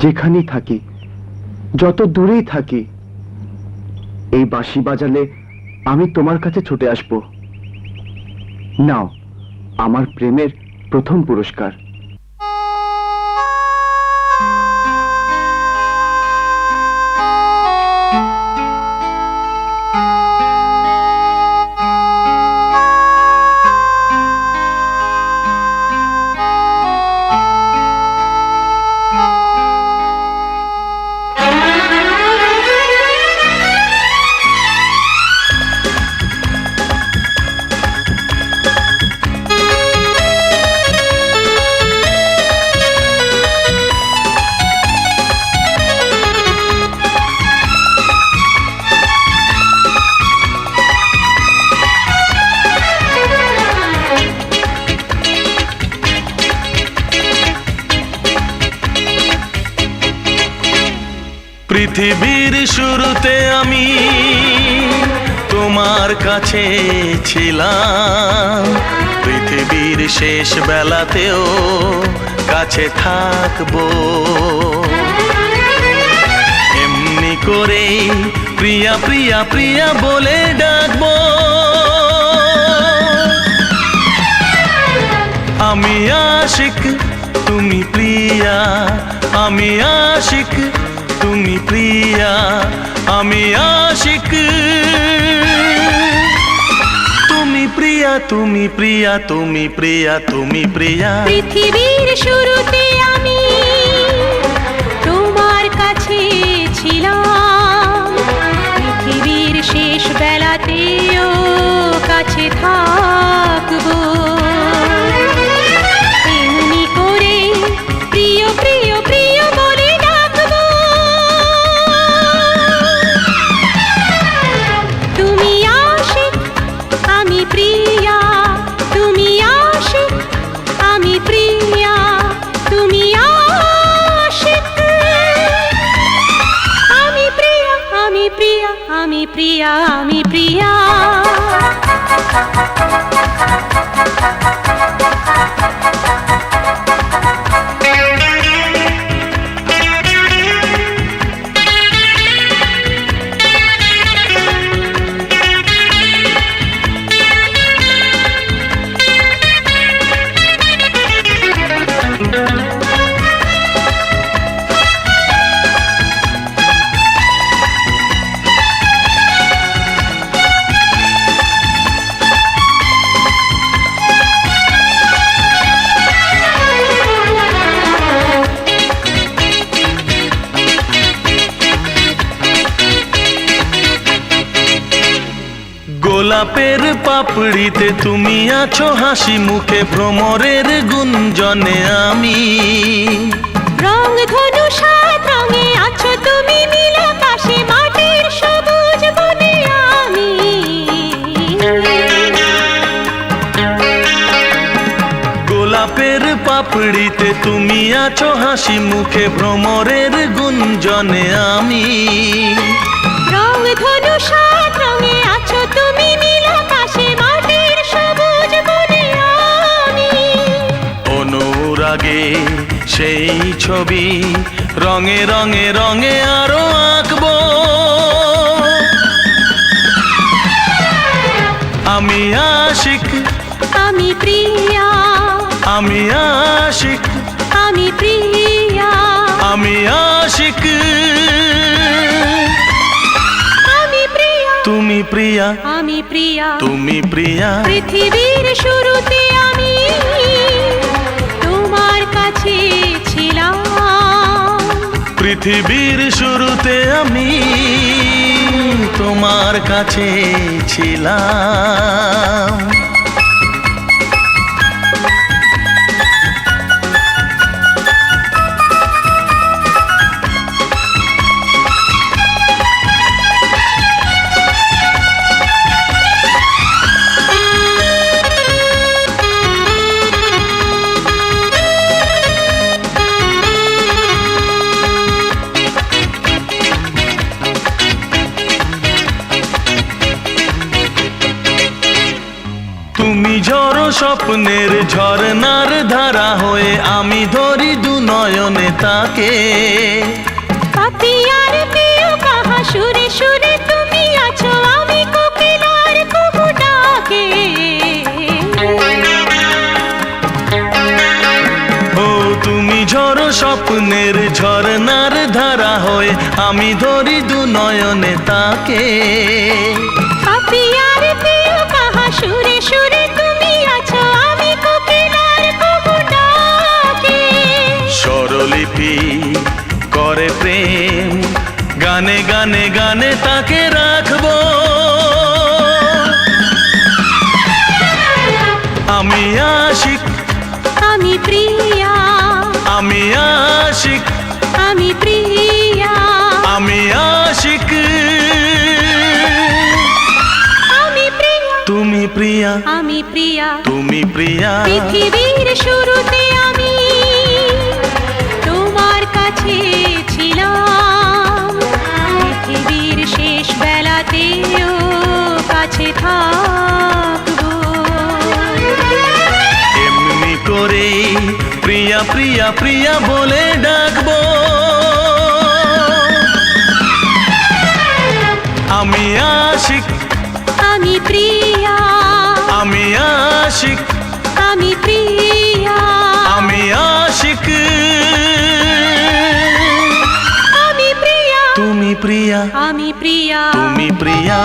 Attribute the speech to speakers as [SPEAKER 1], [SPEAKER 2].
[SPEAKER 1] যেখানেই থাকি, যত দূরেই থাকি, এই বাঁশি বাজালে আমি তোমার কাছে ছুটে আসব। নাও আমার প্রেমের প্রথম পুরস্কার।
[SPEAKER 2] পৃথিবীর শুরুতে আমি তোমার কাছে ছিলাম, পৃথিবীর শেষ বেলাতেও কাছে থাকবো। এমনি করে প্রিয়া প্রিয়া প্রিয়া বলে ডাকবো। আমি আশিক তুমি প্রিয়া, আমি আশিক তুমি প্রিয়া, আমি আশিক তুমি প্রিয়া, তুমি প্রিয়া, তুমি প্রিয়া, তুমি প্রিয়া।
[SPEAKER 3] পৃথিবীর শুরুতে আমি তোমার কাছে ছিলাম, পৃথিবীর শেষ বেলাতেও কাছে থাকবো। এমনি করে প্রিয় প্রিয় প্রিয় বলে ডাকবো। তুমি আশিক আমি প্রিয়া, তুমি আশিক আমি প্রিয়া, তুমি আশিক আমি প্রিয়া, আমি প্রিয়া, আমি প্রিয়া, আমি প্রিয়া।
[SPEAKER 2] গোলাপের পাপড়িতে তুমি আছো হাসি মুখে, ভ্রমরের গুঞ্জনে আমি।
[SPEAKER 3] রং ধনু সাত রঙে আছো তুমি, নীল আকাশে মাটির সবুজ বনে আমি।
[SPEAKER 2] গোলাপের পাপড়িতে তুমি আছো হাসি মুখে, ভ্রমরের গুঞ্জনে আমি।
[SPEAKER 3] রং ধনু সাত রঙে আছো তুমি, নীল আকাশে মাটির সবুজ বনে আমি।
[SPEAKER 2] অনুরাগে সেই ছবি রঙে রঙে রঙে আরো আঁকবো। আমি আশিক
[SPEAKER 3] আমি প্রিয়া,
[SPEAKER 2] আমি আশিক
[SPEAKER 3] আমি প্রিয়া,
[SPEAKER 2] আমি আশিক
[SPEAKER 3] আমি প্রিয়া,
[SPEAKER 2] তুমি প্রিয়া,
[SPEAKER 3] আমি প্রিয়া,
[SPEAKER 2] তুমি প্রিয়া।
[SPEAKER 3] পৃথিবীর শুরুতে আমি তোমার কাছে ছিলাম,
[SPEAKER 2] পৃথিবীর শুরুতে আমি তোমার কাছে ছিলাম। স্বপ্নের ঝরনার ধারা হয়ে আমি ধরি দু নয়নে তাকে।
[SPEAKER 3] পাপিয়ার প্রিয় কাহা সুরে সুরে তুমি আছো, আমি কোকিলার কুহু ডাকে।
[SPEAKER 2] ও তুমি ঝড়ো স্বপ্নের ঝরনার ধারা হয়ে আমি ধরি দু নয়নে তাকে।
[SPEAKER 3] পাপিয়ার প্রিয় কাহা সুরে সুরে তুমি আছো, আমি কোকিলার কুহু ডাকে।
[SPEAKER 2] স্বরলিপি করে প্রেম, গানে গানে গানে তাকে রাখবো। আমি আশিক,
[SPEAKER 3] আমি প্রিয়া,
[SPEAKER 2] আমি আশিক,
[SPEAKER 3] আমি প্রিয়া,
[SPEAKER 2] আমি আশিক।
[SPEAKER 3] আমি প্রিয়া,
[SPEAKER 2] তুমি প্রিয়া,
[SPEAKER 3] আমি প্রিয়া।
[SPEAKER 2] তুমি প্রিয়া।
[SPEAKER 3] পৃথিবীর শুরুতে আমি তোমার কাছে ছিলাম, পৃথিবীর শেষ বেলাতেও কাছে থাকবো।
[SPEAKER 2] এমনি করে প্রিয়া প্রিয়া প্রিয়া বলে ডাকবো। আমি আশিক,
[SPEAKER 3] আমি প্রিয়া,
[SPEAKER 2] আমি আশিক,
[SPEAKER 3] আমি প্রিয়া,
[SPEAKER 2] আমি আশিক।
[SPEAKER 3] আমি প্রিয়া,
[SPEAKER 2] তুমি প্রিয়া,
[SPEAKER 3] আমি প্রিয়া।
[SPEAKER 2] তুমি প্রিয়া।